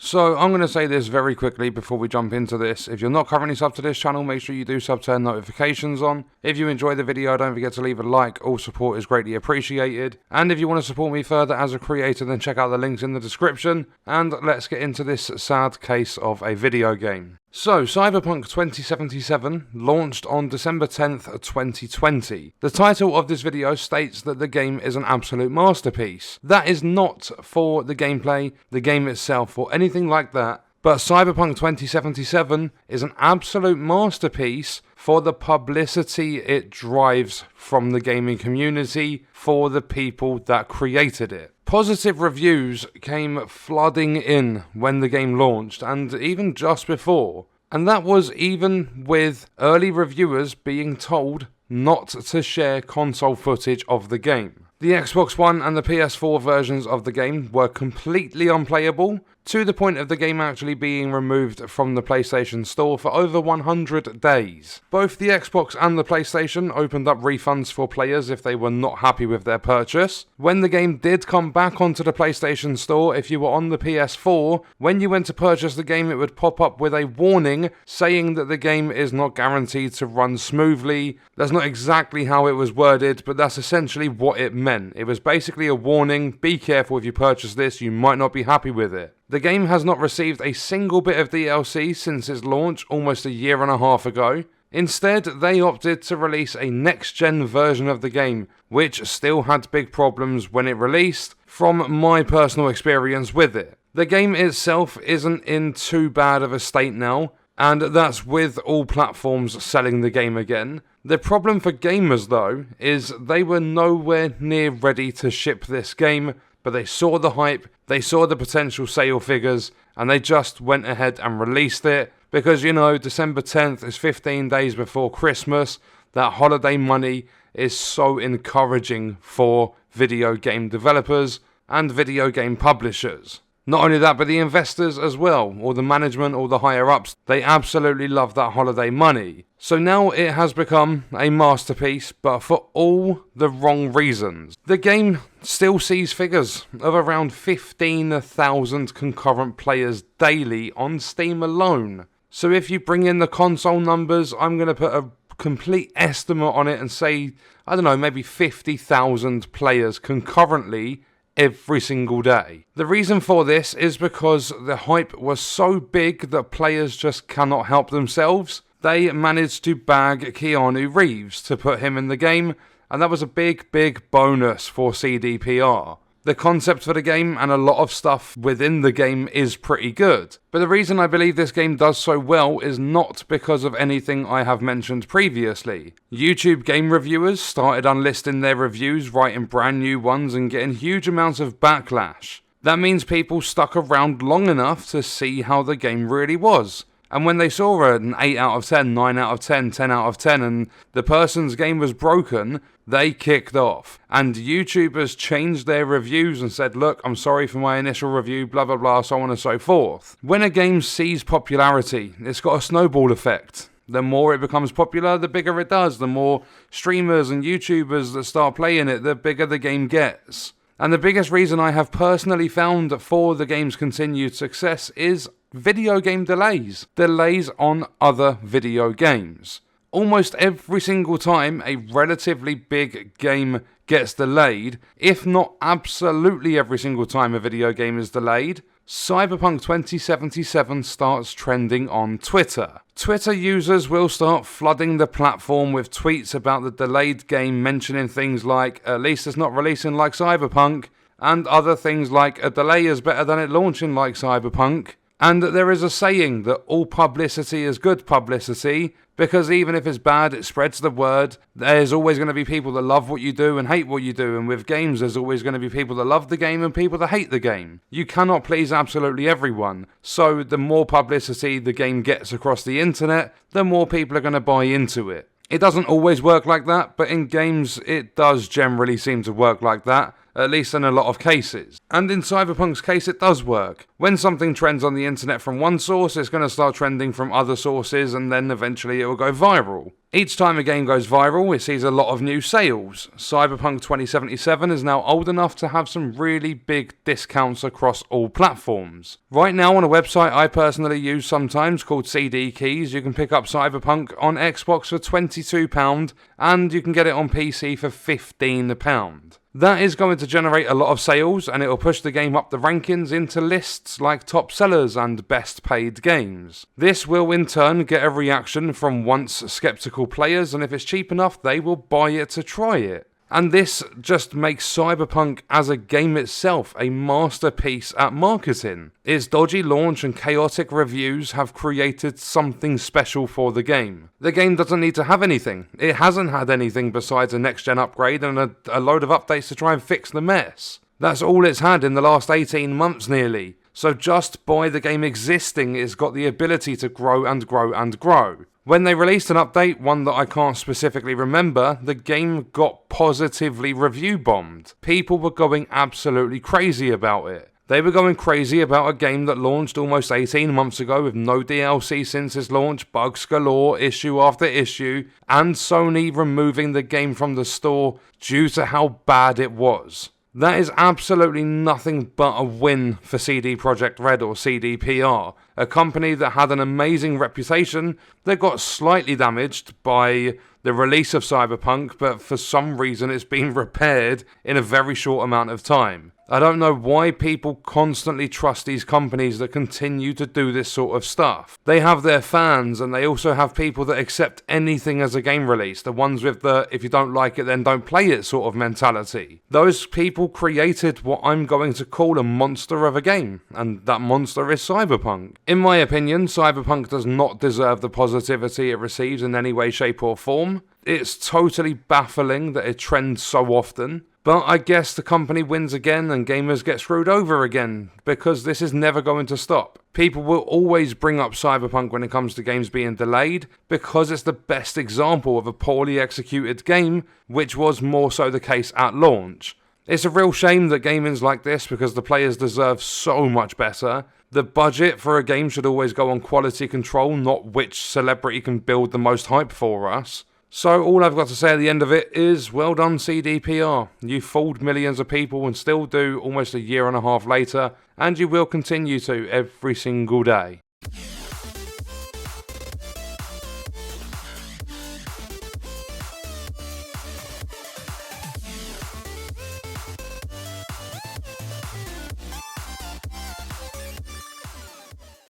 So I'm going to say this very quickly before we jump into this. If you're not currently subbed to this channel, make sure you do sub, turn notifications on. If you enjoy the video, don't forget to leave a like. All support is greatly appreciated. And if you want to support me further as a creator, then check out the links in the description. And let's get into this sad case of a video game. So, Cyberpunk 2077 launched on December 10th, 2020. The title of this video states that the game is an absolute masterpiece. That is not for the gameplay, the game itself, or anything like that. But Cyberpunk 2077 is an absolute masterpiece for the publicity it drives from the gaming community for the people that created it. Positive reviews came flooding in when the game launched, and even just before. And that was even with early reviewers being told not to share console footage of the game. The Xbox One and the PS4 versions of the game were completely unplayable, to the point of the game actually being removed from the PlayStation Store for over 100 days. Both the Xbox and the PlayStation opened up refunds for players if they were not happy with their purchase. When the game did come back onto the PlayStation Store, if you were on the PS4, when you went to purchase the game, it would pop up with a warning saying that the game is not guaranteed to run smoothly. That's not exactly how it was worded, but that's essentially what it meant. It was basically a warning: be careful if you purchase this, you might not be happy with it. The game has not received a single bit of DLC since its launch almost a year and a half ago. Instead, they opted to release a next-gen version of the game, which still had big problems when it released, from my personal experience with it. The game itself isn't in too bad of a state now, and that's with all platforms selling the game again. The problem for gamers, though, is they were nowhere near ready to ship this game, but they saw the hype, they saw the potential sale figures, and they just went ahead and released it. Because, you know, December 10th is 15 days before Christmas. That holiday money is so encouraging for video game developers and video game publishers. Not only that, but the investors as well, or the management, or the higher-ups, they absolutely love that holiday money. So now it has become a masterpiece, but for all the wrong reasons. The game still sees figures of around 15,000 concurrent players daily on Steam alone. So if you bring in the console numbers, I'm going to put a complete estimate on it and say, I don't know, maybe 50,000 players concurrently every single day. The reason for this is because the hype was so big that players just cannot help themselves. They managed to bag Keanu Reeves to put him in the game, and that was a big bonus for CDPR. The concept for the game and a lot of stuff within the game is pretty good. But the reason I believe this game does so well is not because of anything I have mentioned previously. YouTube game reviewers started unlisting their reviews, writing brand new ones and getting huge amounts of backlash. That means people stuck around long enough to see how the game really was. And when they saw an 8 out of 10, 9 out of 10, 10 out of 10, and the person's game was broken, they kicked off. And YouTubers changed their reviews and said, look, I'm sorry for my initial review, blah, blah, blah, so on and so forth. When a game sees popularity, it's got a snowball effect. The more it becomes popular, the bigger it does. The more streamers and YouTubers that start playing it, the bigger the game gets. And the biggest reason I have personally found for the game's continued success is video game delays. Delays on other video games. Almost every single time a relatively big game gets delayed, if not absolutely every single time a video game is delayed, Cyberpunk 2077 starts trending on Twitter. Twitter users will start flooding the platform with tweets about the delayed game, mentioning things like, at least it's not releasing like Cyberpunk, and other things like, a delay is better than it launching like Cyberpunk. And there is a saying that all publicity is good publicity, because even if it's bad, it spreads the word. There's always going to be people that love what you do and hate what you do, and with games there's always going to be people that love the game and people that hate the game. You cannot please absolutely everyone, so the more publicity the game gets across the internet, the more people are going to buy into it. It doesn't always work like that, but in games it does generally seem to work like that. At least in a lot of cases. And in Cyberpunk's case, it does work. When something trends on the internet from one source, it's going to start trending from other sources, and then eventually it will go viral. Each time a game goes viral, it sees a lot of new sales. Cyberpunk 2077 is now old enough to have some really big discounts across all platforms. Right now on a website I personally use sometimes called CD Keys, you can pick up Cyberpunk on Xbox for £22 and you can get it on PC for £15. That is going to generate a lot of sales and it will push the game up the rankings into lists like top sellers and best paid games. This will in turn get a reaction from once skeptical players, and if it's cheap enough they will buy it to try it. And this just makes Cyberpunk as a game itself a masterpiece at marketing. Its dodgy launch and chaotic reviews have created something special for the game. The game doesn't need to have anything. It hasn't had anything besides a next-gen upgrade and a load of updates to try and fix the mess. That's all it's had in the last 18 months nearly. So just by the game existing, it's got the ability to grow and grow and grow. When they released an update, one that I can't specifically remember, the game got positively review bombed. People were going absolutely crazy about it. They were going crazy about a game that launched almost 18 months ago with no DLC since its launch, bugs galore, issue after issue, and Sony removing the game from the store due to how bad it was. That is absolutely nothing but a win for CD Projekt RED or CDPR, a company that had an amazing reputation that got slightly damaged by the release of Cyberpunk, but for some reason it's been repaired in a very short amount of time. I don't know why people constantly trust these companies that continue to do this sort of stuff. They have their fans and they also have people that accept anything as a game release, the ones with the if you don't like it then don't play it sort of mentality. Those people created what I'm going to call a monster of a game, and that monster is Cyberpunk. In my opinion, Cyberpunk does not deserve the positivity it receives in any way, shape or form. It's totally baffling that it trends so often. But I guess the company wins again and gamers get screwed over again, because this is never going to stop. People will always bring up Cyberpunk when it comes to games being delayed, because it's the best example of a poorly executed game, which was more so the case at launch. It's a real shame that gaming's like this, because the players deserve so much better. The budget for a game should always go on quality control, not which celebrity can build the most hype for us. So all I've got to say at the end of it is, well done CDPR. You fooled millions of people and still do almost a year and a half later, and you will continue to every single day.